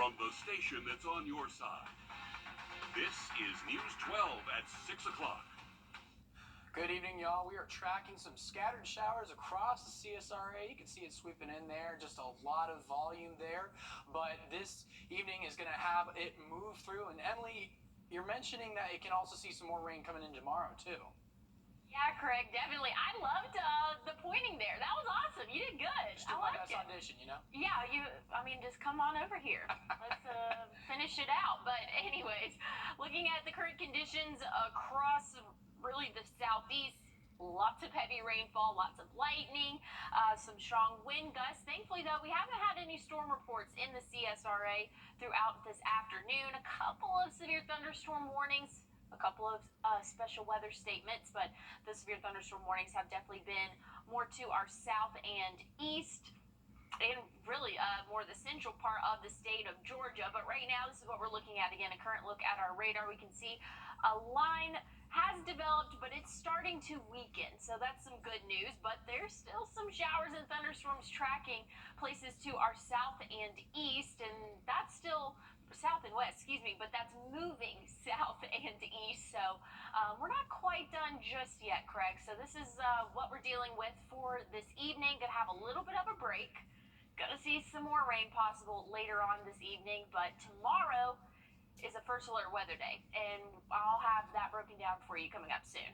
on the station that's on your side. This is News 12 at 6 o'clock. Good evening, y'all. We are tracking some scattered showers across the CSRA. You can see it sweeping in there, just a lot of volume there. But this evening is going to have it move through. And Emily, you're mentioning that it can also see some more rain coming in tomorrow, too. Yeah, Craig, definitely. I loved the pointing there. That was awesome. You did good. Just do my best audition, you know? Yeah, just come on over here. Let's finish it out. But anyways, looking at the current conditions across really the southeast, lots of heavy rainfall, lots of lightning, some strong wind gusts. Thankfully, though, we haven't had any storm reports in the CSRA throughout this afternoon. A couple of severe thunderstorm warnings, a couple of special weather statements, but the severe thunderstorm warnings have definitely been more to our south and east, and really more the central part of the state of Georgia. But right now, this is what we're looking at. Again, a current look at our radar. We can see a line has developed, but it's starting to weaken. So that's some good news, but there's still some showers and thunderstorms tracking places to our south and east, and that's still south and west, but that's moving south and east. So we're not quite done just yet, Craig. So this is what we're dealing with for this evening. Gonna have a little bit of a break. Gonna see some more rain possible later on this evening, but tomorrow is a first alert weather day, and I'll have that broken down for you coming up soon.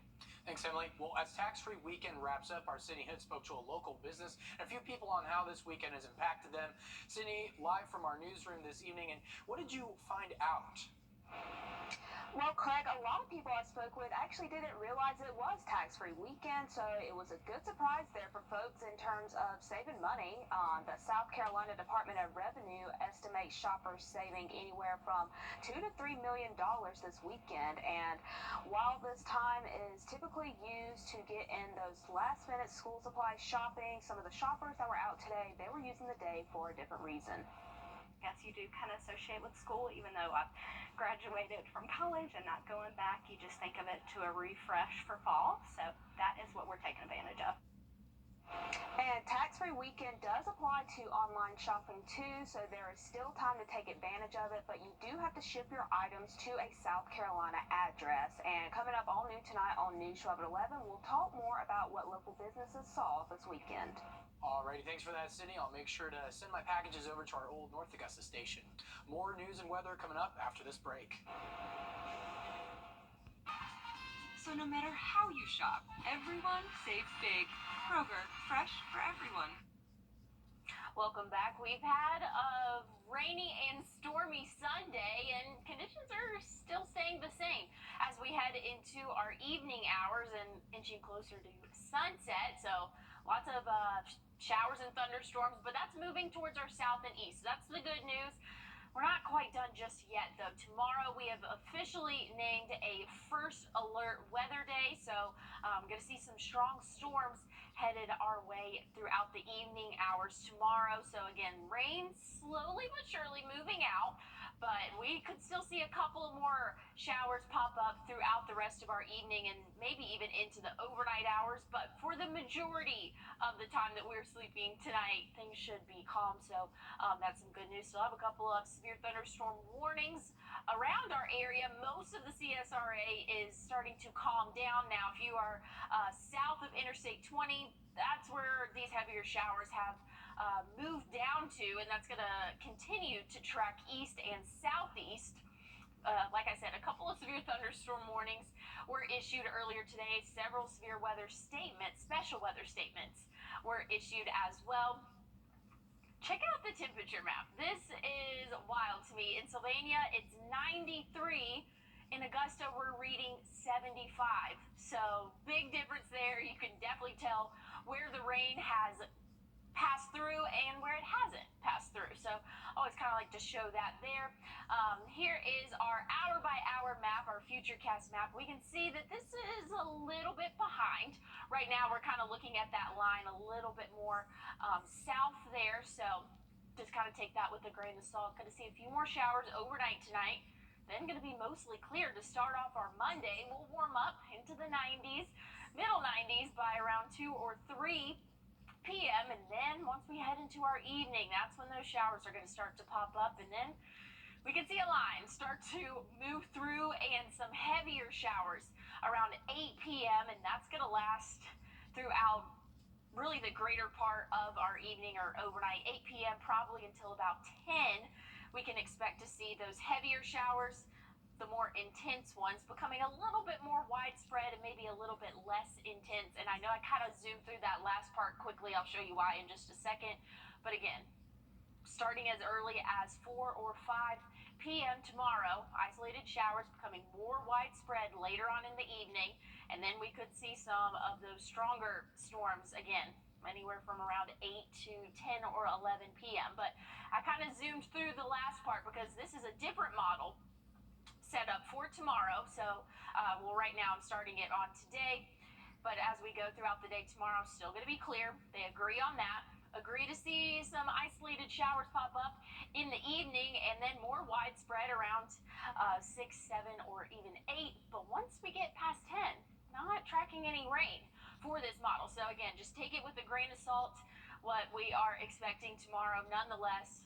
Thanks, Emily. Well, as tax-free weekend wraps up, our Sydney Hood spoke to a local business and a few people on how this weekend has impacted them. Sydney, live from our newsroom this evening, and what did you find out? Well, Craig, a lot of people I spoke with actually didn't realize it was tax-free weekend, so it was a good surprise there for folks in terms of saving money. The South Carolina Department of Revenue estimates shoppers saving anywhere from $2 to $3 million this weekend. And while this time is typically used to get in those last-minute school supply shopping, some of the shoppers that were out today, they were using the day for a different reason. Yes, you do kind of associate with school, even though I've graduated from college and not going back. You just think of it to a refresh for fall. So that is what we're taking advantage of. And tax-free weekend does apply to online shopping too, so there is still time to take advantage of it, but you do have to ship your items to a South Carolina address. And coming up all new tonight on News 12 at 11, we'll talk more about what local businesses saw this weekend. Alrighty, thanks for that, Sydney. I'll make sure to send my packages over to our old North Augusta station. More news and weather coming up after this break. So no matter how you shop, everyone saves big. Kroger, fresh for everyone. Welcome back. We've had a rainy and stormy Sunday, and conditions are still staying the same as we head into our evening hours and inching closer to sunset. So lots of showers and thunderstorms, but that's moving towards our south and east. So that's the good news. We're not quite done just yet, though. Tomorrow we have officially named a first alert weather day, so I'm going to see some strong storms headed our way throughout the evening hours tomorrow. So again, rain slowly but surely moving out, but we could still see a couple of more showers pop up throughout the rest of our evening and maybe even into the overnight hours. But for the majority of the time that we're sleeping tonight, things should be calm. So that's some good news. Still have a couple of severe thunderstorm warnings around our area. Most of the CSRA is starting to calm down now. If you are south of Interstate 20, that's where these heavier showers have moved down to, and that's going to continue to track east and southeast. Like I said, a couple of severe thunderstorm warnings were issued earlier today. Several severe weather statements, special weather statements, were issued as well. Check out the temperature map. This is wild to me. In Sylvania, it's 93. In Augusta, we're reading 75. So big difference there. You can definitely tell where the rain has passed through and where it hasn't passed through. So always kind of like to show that there. Here is our hour-by-hour map, our futurecast map. We can see that this is a little bit behind. Right now, we're kind of looking at that line a little bit more south there. So just kind of take that with a grain of salt. Going to see a few more showers overnight tonight. Then going to be mostly clear to start off our Monday. We'll warm up into the 90s, middle 90s by around 2 or 3 p.m. And then once we head into our evening, that's when those showers are going to start to pop up. And then we can see a line start to move through and some heavier showers around 8 p.m. And that's going to last throughout really the greater part of our evening or overnight. 8 p.m. probably until about 10. We can expect to see those heavier showers, the more intense ones, becoming a little bit more widespread and maybe a little bit less intense. And I know I kind of zoomed through that last part quickly. I'll show you why in just a second. But again, starting as early as 4 or 5 p.m. tomorrow, isolated showers becoming more widespread later on in the evening. And then we could see some of those stronger storms again, anywhere from around 8 to 10 or 11 p.m. But I kind of zoomed through the last part because this is a different model set up for tomorrow. So right now I'm starting it on today. But as we go throughout the day tomorrow, still going to be clear. They agree on that. Agree to see some isolated showers pop up in the evening and then more widespread around 6, 7, or even 8. But once we get past 10, not tracking any rain for this model. So again, just take it with a grain of salt what we are expecting tomorrow. Nonetheless,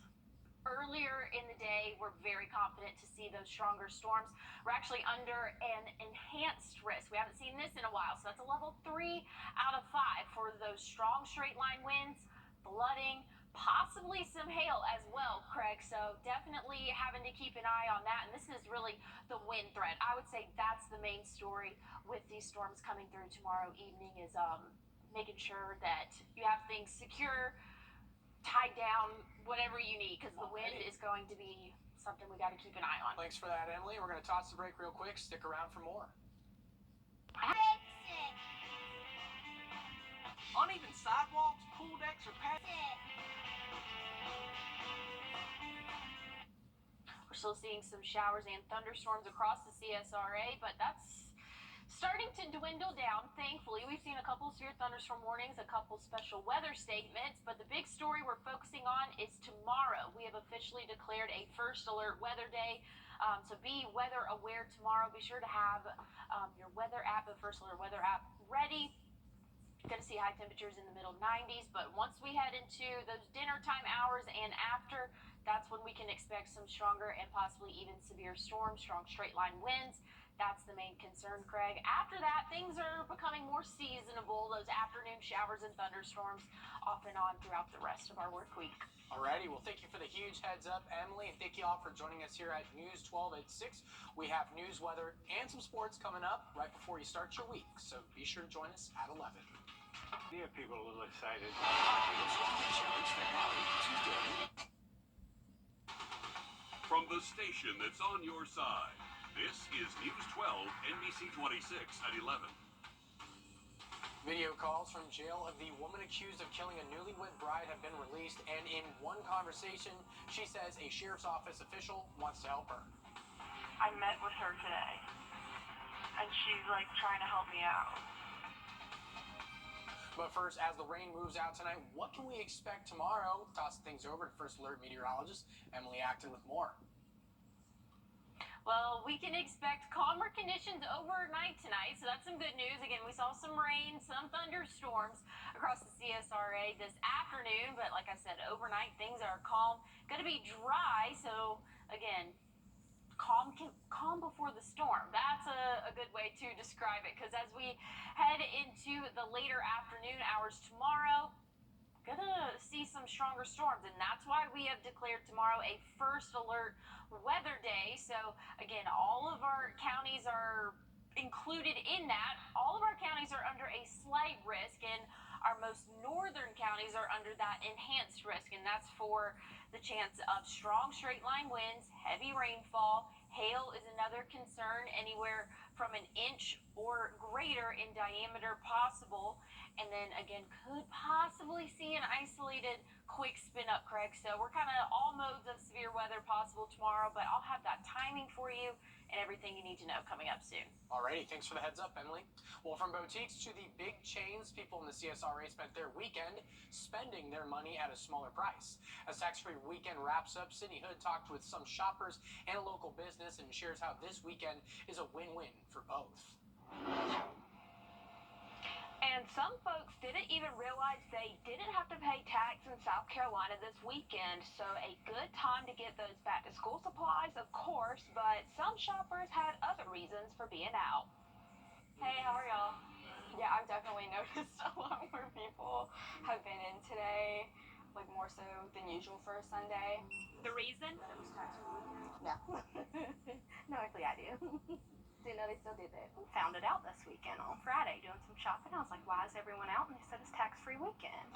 earlier in the day, we're very confident to see those stronger storms. We're actually under an enhanced risk. We haven't seen this in a while, so that's a level 3 out of 5 for those strong straight line winds, flooding, possibly some hail as well, Craig. So definitely having to keep an eye on that. And this is really the wind threat. I would say that's the main story with these storms coming through tomorrow evening is making sure that you have things secure, tied down, whatever you need, because the wind is going to be something we got to keep an eye on. Thanks for that, Emily. We're going to toss the break real quick. Stick around for more. Uneven sidewalks, pool decks, or We're still seeing some showers and thunderstorms across the CSRA, but that's starting to dwindle down. Thankfully, we've seen a couple severe thunderstorm warnings, a couple special weather statements, but the big story we're focusing on is tomorrow. We have officially declared a first alert weather day. So be weather aware tomorrow. Be sure to have your weather app, the first alert weather app, ready. Going to see high temperatures in the middle 90s, but once we head into those dinner time hours and after, that's when we can expect some stronger and possibly even severe storms, strong straight line winds. That's the main concern, Craig. After that, things are becoming more seasonable. Those afternoon showers and thunderstorms off and on throughout the rest of our work week. Alrighty, well, thank you for the huge heads up, Emily, and thank you all for joining us here at News 12 at 6. We have news, weather, and some sports coming up right before you start your week, so be sure to join us at 11. Yeah, people are a little excited. From the station that's on your side, this is News 12, NBC 26 at 11. Video calls from jail of the woman accused of killing a newlywed bride have been released, and in one conversation, she says a sheriff's office official wants to help her. I met with her today, and she's like trying to help me out. But first, as the rain moves out tonight, what can we expect tomorrow? Tossing things over to First Alert meteorologist Emily Acton with more. Well, we can expect calmer conditions overnight tonight, so that's some good news. Again, we saw some rain, some thunderstorms across the CSRA this afternoon, but like I said, overnight things are calm. Going to be dry, so again, calm before the storm. That's a good way to describe it, because as we head into the later afternoon hours tomorrow, gonna see some stronger storms, and that's why we have declared tomorrow a first alert weather day. So again, all of our counties are included in that. All of our counties are under a slight risk, and our most northern counties are under that enhanced risk, and that's for the chance of strong straight line winds, heavy rainfall. Hail is another concern, anywhere from an inch or greater in diameter possible. And then again, could possibly see an isolated quick spin up, Craig. So we're kind of all modes of severe weather possible tomorrow, but I'll have that timing for you and everything you need to know coming up soon. Alrighty, thanks for the heads up, Emily. Well, from boutiques to the big chains, people in the CSRA spent their weekend spending their money at a smaller price. As tax-free weekend wraps up, Sydney Hood talked with some shoppers and local business and shares how this weekend is a win-win for both. And some folks didn't even realize they didn't have to pay tax in South Carolina this weekend, so a good time to get those back to school supplies, of course, but some shoppers had other reasons for being out. Hey, how are y'all? Yeah, I've definitely noticed a lot more people have been in today, like more so than usual for a Sunday. The reason? No. No, actually I do. Didn't know they still did that. Found it out this weekend on Friday doing some shopping. I was like, why is everyone out? And they said it's tax-free weekend.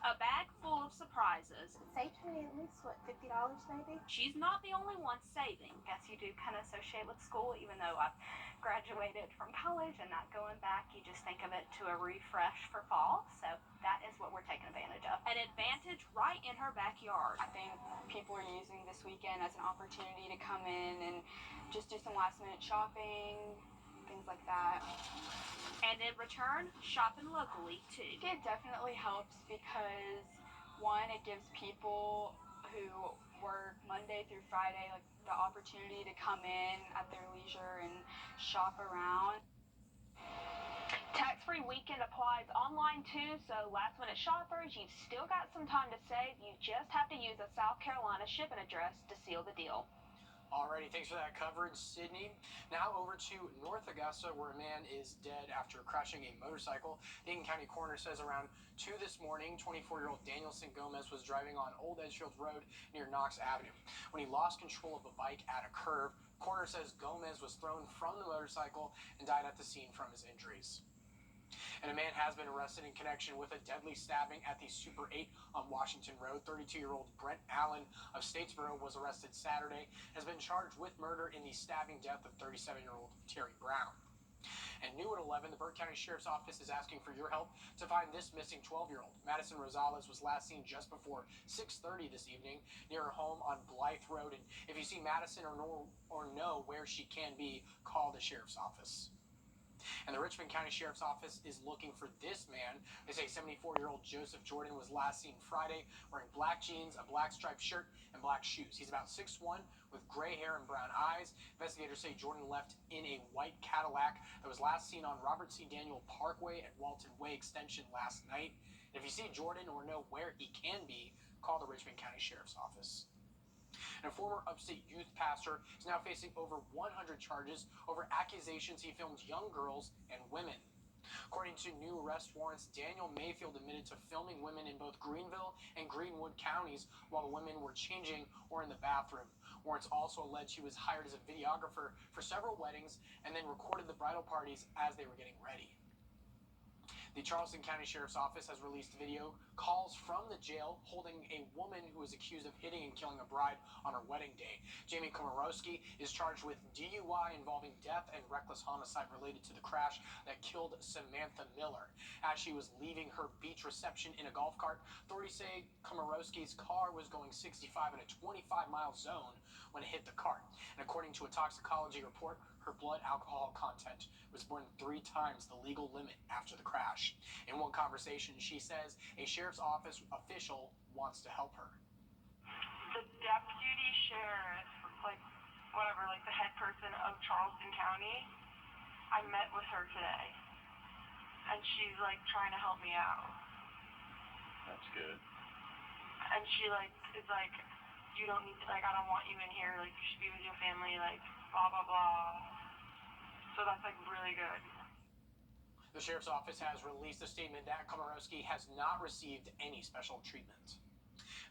A bag full of surprises. Saved me at least, what, $50 maybe? She's not the only one saving. I guess you do kind of associate with school, even though I've graduated from college and not going back. You just think of it to a refresh for fall. So that is what we're taking advantage of. An advantage right in her backyard. I think people are using this weekend as an opportunity to come in and just do some last minute shopping, things like that. And in return, shopping locally too. It definitely helps because, one, it gives people who work Monday through Friday like the opportunity to come in at their leisure and shop around. Tax-free weekend applies online too, so last-minute shoppers, you've still got some time to save. You just have to use a South Carolina shipping address to seal the deal. Alrighty, thanks for that coverage, Sydney. Now over to North Augusta, where a man is dead after crashing a motorcycle. The Aiken County coroner says around 2 this morning, 24-year-old Danielson Gomez was driving on Old Edgefield Road near Knox Avenue when he lost control of a bike at a curve. Coroner says Gomez was thrown from the motorcycle and died at the scene from his injuries. And a man has been arrested in connection with a deadly stabbing at the Super 8 on Washington Road. 32-year-old Brent Allen of Statesboro was arrested Saturday and has been charged with murder in the stabbing death of 37-year-old Terry Brown. And new at 11, the Burke County Sheriff's Office is asking for your help to find this missing 12-year-old. Madison Rosales was last seen just before 6:30 this evening near her home on Blythe Road. And if you see Madison or know where she can be, call the Sheriff's Office. And the Richmond County Sheriff's Office is looking for this man. They say 74-year-old Joseph Jordan was last seen Friday wearing black jeans, a black striped shirt, and black shoes. He's about 6'1", with gray hair and brown eyes. Investigators say Jordan left in a white Cadillac that was last seen on Robert C. Daniel Parkway at Walton Way Extension last night. And if you see Jordan or know where he can be, call the Richmond County Sheriff's Office. And a former upstate youth pastor is now facing over 100 charges over accusations he filmed young girls and women. According to new arrest warrants, Daniel Mayfield admitted to filming women in both Greenville and Greenwood counties while the women were changing or in the bathroom. Warrants also allege he was hired as a videographer for several weddings and then recorded the bridal parties as they were getting ready. The Charleston County Sheriff's Office has released video calls from the jail holding a woman who is accused of hitting and killing a bride on her wedding day. Jamie Komorowski is charged with DUI involving death and reckless homicide related to the crash that killed Samantha Miller. As she was leaving her beach reception in a golf cart, authorities say Komorowski's car was going 65 in a 25-mile zone when it hit the cart. And according to a toxicology report, her blood alcohol content was more than 3 times the legal limit after the crash. In one conversation, she says a sheriff's office official wants to help her. The deputy sheriff, the head person of Charleston County, I met with her today. And she's, trying to help me out. That's good. And she, is you don't need to, I don't want you in here, you should be with your family, blah, blah, blah. So that's, really good. The Sheriff's Office has released a statement that Komorowski has not received any special treatment.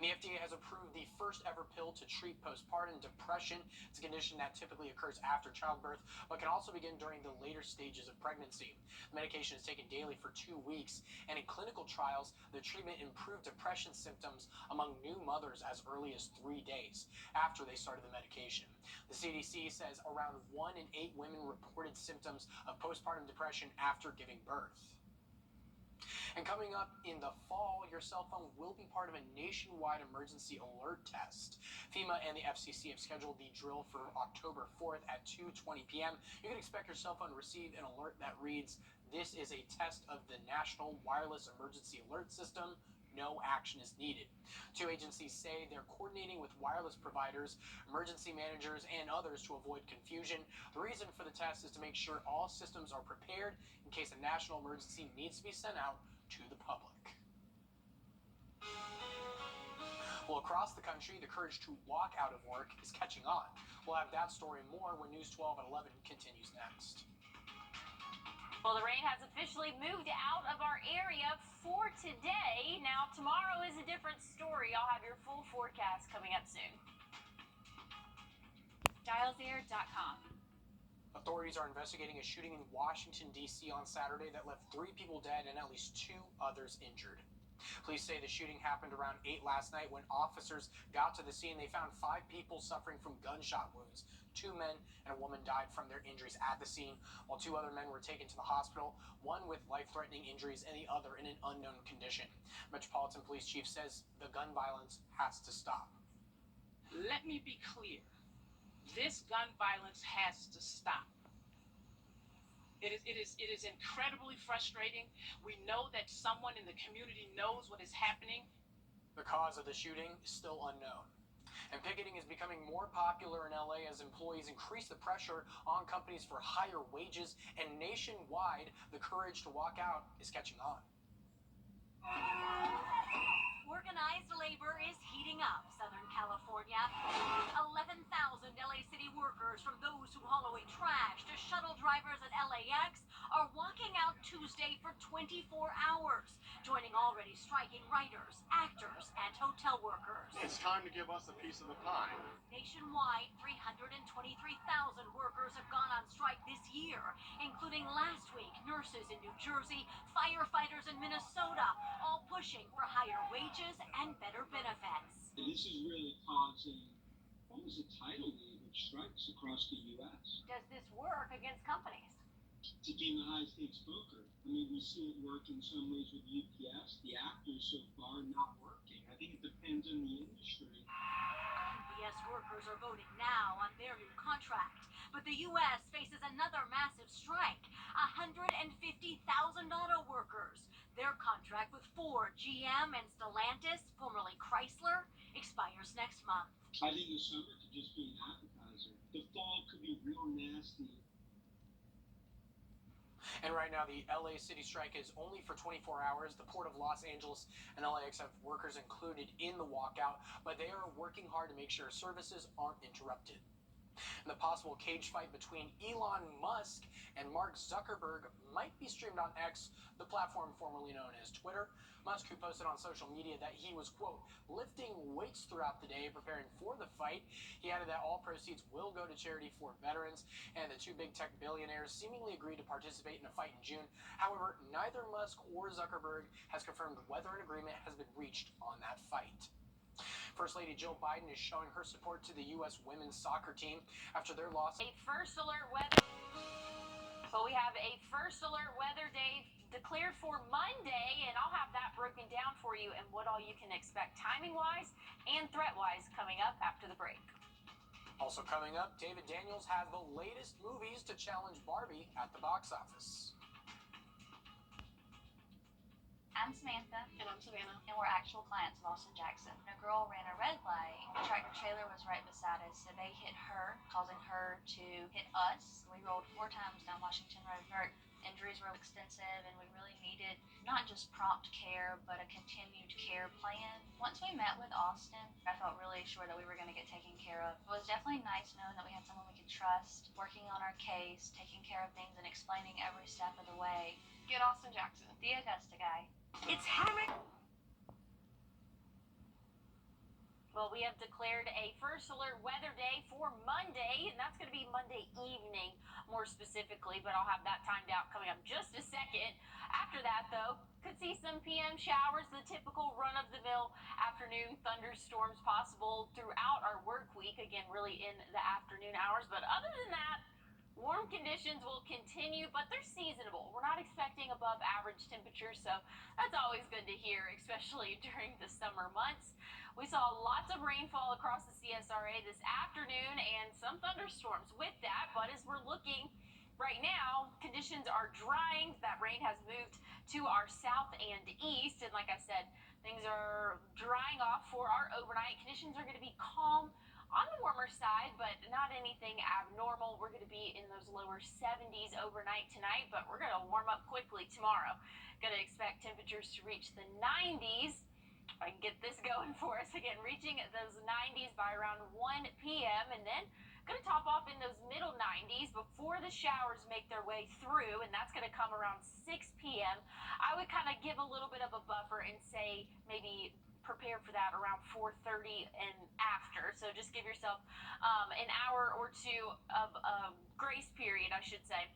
And the FDA has approved the first ever pill to treat postpartum depression. It's a condition that typically occurs after childbirth, but can also begin during the later stages of pregnancy. The medication is taken daily for 2 weeks, and in clinical trials, the treatment improved depression symptoms among new mothers as early as 3 days after they started the medication. The CDC says around 1 in 8 women reported symptoms of postpartum depression after giving birth. And coming up in the fall, your cell phone will be part of a nationwide emergency alert test. FEMA and the FCC have scheduled the drill for October 4th at 2:20 p.m. You can expect your cell phone to receive an alert that reads, "This is a test of the National Wireless Emergency Alert System. no action is needed. Two agencies say they're coordinating with wireless providers, emergency managers, and others to avoid confusion. The reason for the test is to make sure all systems are prepared in case a national emergency needs to be sent out to the public. Well, across the country, the courage to walk out of work is catching on. We'll have that story and more when News 12 at 11 continues next. Well, the rain has officially moved out of our area for today. Now, tomorrow is a different story. I'll have your full forecast coming up soon. Dialsair.com. Authorities are investigating a shooting in Washington, D.C. on Saturday that left 3 people dead and at least 2 others injured. Police say the shooting happened around 8 last night. When officers got to the scene, they found 5 people suffering from gunshot wounds. 2 men and a woman died from their injuries at the scene, while 2 other men were taken to the hospital, one with life-threatening injuries and the other in an unknown condition. Metropolitan Police Chief says the gun violence has to stop. Let me be clear. This gun violence has to stop. It is incredibly frustrating. We know that someone in the community knows what is happening. The cause of the shooting is still unknown. And picketing is becoming more popular in LA as employees increase the pressure on companies for higher wages, and nationwide, the courage to walk out is catching on. Organized labor is heating up Southern California. 11,000 LA City workers, from those who haul away trash to shuttle drivers at LAX, are walking out Tuesday for 24 hours, joining already striking writers, actors, and hotel workers. It's time to give us a piece of the pie. Nationwide, 323,000 workers have gone on strike this year, including last week nurses in New Jersey, firefighters in Minnesota, all pushing for higher wages and better benefits. This is really causing almost a tidal wave of strikes across the U.S. Does this work against companies? To game of high-stakes poker. I mean, we see it work in some ways with UPS. The actors so far not working. I think it depends on the industry. UPS workers are voting now on their new contract, but the U.S. faces another massive strike. 150,000 auto workers. Their contract with Ford, GM, and Stellantis, formerly Chrysler, expires next month. I think the summer could just be an appetizer. The fall could be real nasty. And right now, the LA City strike is only for 24 hours. The Port of Los Angeles and LAX have workers included in the walkout, but they are working hard to make sure services aren't interrupted. And the possible cage fight between Elon Musk and Mark Zuckerberg might be streamed on X, the platform formerly known as Twitter. Musk, who posted on social media that he was, quote, lifting weights throughout the day preparing for the fight. He added that all proceeds will go to charity for veterans, and the 2 big tech billionaires seemingly agreed to participate in a fight in June. However, neither Musk or Zuckerberg has confirmed whether an agreement has been reached on that fight. First Lady Jill Biden is showing her support to the U.S. women's soccer team after their loss. A first alert weather. Well, we have a first alert weather day declared for Monday, and I'll have that broken down for you and what all you can expect timing-wise and threat-wise coming up after the break. Also coming up, David Daniels has the latest movies to challenge Barbie at the box office. I'm Samantha. And I'm Savannah. And we're actual clients of Austin Jackson. A girl ran a red light. The tractor trailer was right beside us, so they hit her, causing her to hit us. We rolled 4 times down Washington Road. Her injuries were extensive, and we really needed not just prompt care, but a continued care plan. Once we met with Austin, I felt really sure that we were going to get taken care of. It was definitely nice knowing that we had someone we could trust, working on our case, taking care of things, and explaining every step of the way. Get Austin Jackson. The Augusta guy. It's happening. Well, we have declared a first alert weather day for Monday, and that's going to be Monday evening, more specifically, but I'll have that timed out coming up just a second. After that, though, could see some PM showers, the typical run-of-the-mill afternoon thunderstorms possible throughout our work week, again, really in the afternoon hours. But other than that, warm conditions will continue, but they're seasonable. We're not expecting above average temperatures, so that's always good to hear, especially during the summer months. We saw lots of rainfall across the CSRA this afternoon and some thunderstorms with that, but as we're looking right now, conditions are drying. That rain has moved to our south and east, and like I said, things are drying off for our overnight. Conditions are going to be calm on the warmer side, but not anything abnormal. We're going to be in those lower 70s overnight tonight, but we're going to warm up quickly tomorrow. Going to expect temperatures to reach the 90s. If I can get this going for us again, reaching those 90s by around 1 p.m. and then going to top off in those middle 90s before the showers make their way through, and that's going to come around 6 p.m. I would kind of give a little bit of a buffer and say maybe prepare for that around 4:30 and after. So just give yourself an hour or two of grace period, I should say.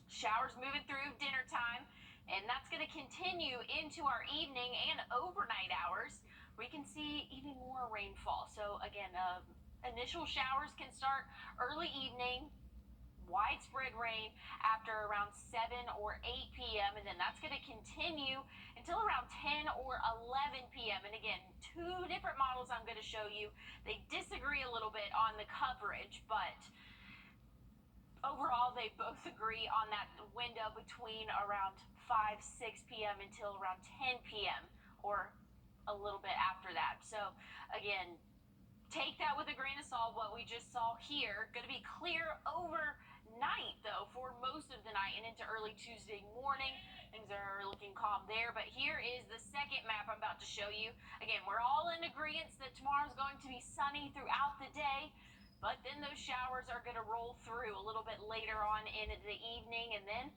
Showers moving through dinner time, and that's going to continue into our evening and overnight hours. We can see even more rainfall. So again, initial showers can start early evening, widespread rain after around 7 or 8 p.m. and then that's going to continue until around 10 or 11 p.m. And again, two different models I'm going to show you. They disagree a little bit on the coverage, but overall they both agree on that window between around 5, 6 p.m. until around 10 p.m. or a little bit after that. So again, take that with a grain of salt, what we just saw here. Going to be clear overnight, though, for most of the night and into early Tuesday morning. Things are looking calm there, but here is the second map I'm about to show you. Again, we're all in agreement that tomorrow's going to be sunny throughout the day, but then those showers are going to roll through a little bit later on in the evening, and then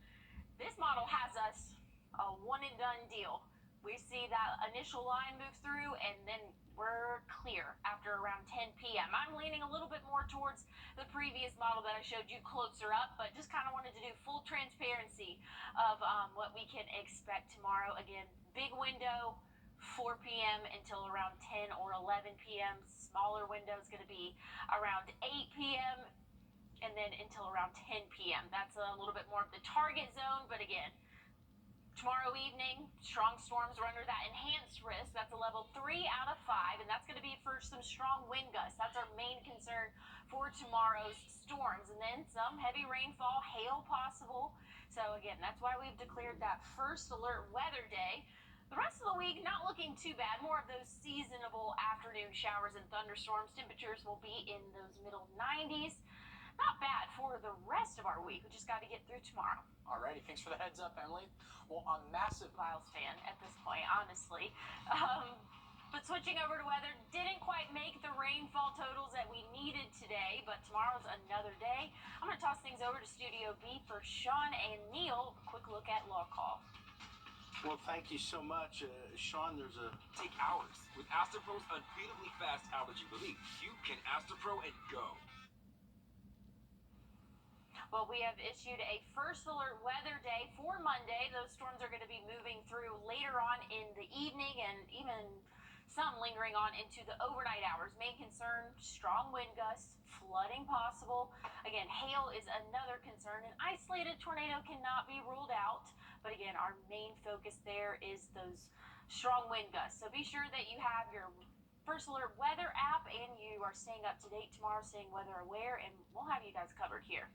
this model has us a one-and-done deal. We see that initial line move through, and then we're clear after around 10 p.m. I'm leaning a little bit more towards the previous model that I showed you closer up, but just kind of wanted to do full transparency of what we can expect tomorrow. Again, big window, 4 p.m. until around 10 or 11 p.m. Smaller window is going to be around 8 p.m. and then until around 10 p.m. That's a little bit more of the target zone, but again, tomorrow evening, strong storms are under that enhanced risk. That's a level 3 out of 5, and that's going to be for some strong wind gusts. That's our main concern for tomorrow's storms. And then some heavy rainfall, hail possible. So again, that's why we've declared that first alert weather day. The rest of the week, not looking too bad. More of those seasonable afternoon showers and thunderstorms. Temperatures will be in those middle 90s. Not bad for the rest of our week. We just got to get through tomorrow. Alrighty, thanks for the heads up, Emily. Well, a massive Lyles fan at this point, honestly. But switching over to weather, didn't quite make the rainfall totals that we needed today, but tomorrow's another day. I'm going to toss things over to Studio B for Sean and Neil. A quick look at Law Call. Well, thank you so much. Sean, there's a... Take hours. With Astepro's unbeatably fast allergy relief, you can Astepro and go. Well, we have issued a first alert weather day for Monday. Those storms are going to be moving through later on in the evening and even some lingering on into the overnight hours. Main concern, strong wind gusts, flooding possible. Again, hail is another concern. An isolated tornado cannot be ruled out. But again, our main focus there is those strong wind gusts. So be sure that you have your first alert weather app and you are staying up to date tomorrow, staying weather aware, and we'll have you guys covered here.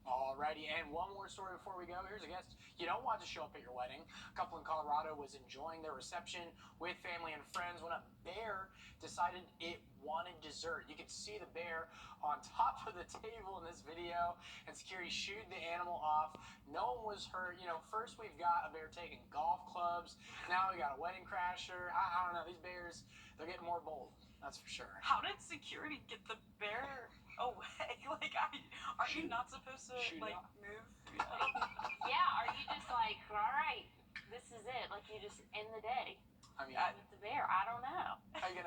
Alrighty, and one more story before we go. Here's a guest you don't want to show up at your wedding. A couple in Colorado was enjoying their reception with family and friends when a bear decided it wanted dessert. You can see the bear on top of the table in this video, and security shooed the animal off. No one was hurt. You know, first we've got a bear taking golf clubs. Now we got a wedding crasher. I don't know. These bears, they're getting more bold. That's for sure. How did security get the bear away? Like, are you not supposed to, like, move? Yeah, are you just like, all right, this is it? Like, you just end the day. I mean, with the bear, I don't know. How you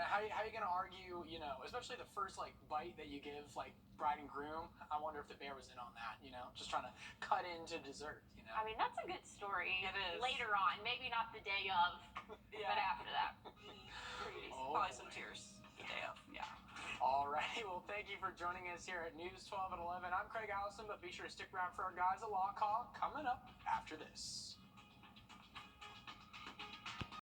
gonna argue, you know, especially the first, like, bite that you give, like, bride and groom? I wonder if the bear was in on that, you know? Just trying to cut into dessert, you know? I mean, that's a good story. It is. Later on, maybe not the day of, Yeah. but after that. Probably some tears the day of, yeah. Alrighty, well, thank you for joining us here at News 12 at 11. I'm Craig Allison, but be sure to stick around for our guys at Law Call coming up after this.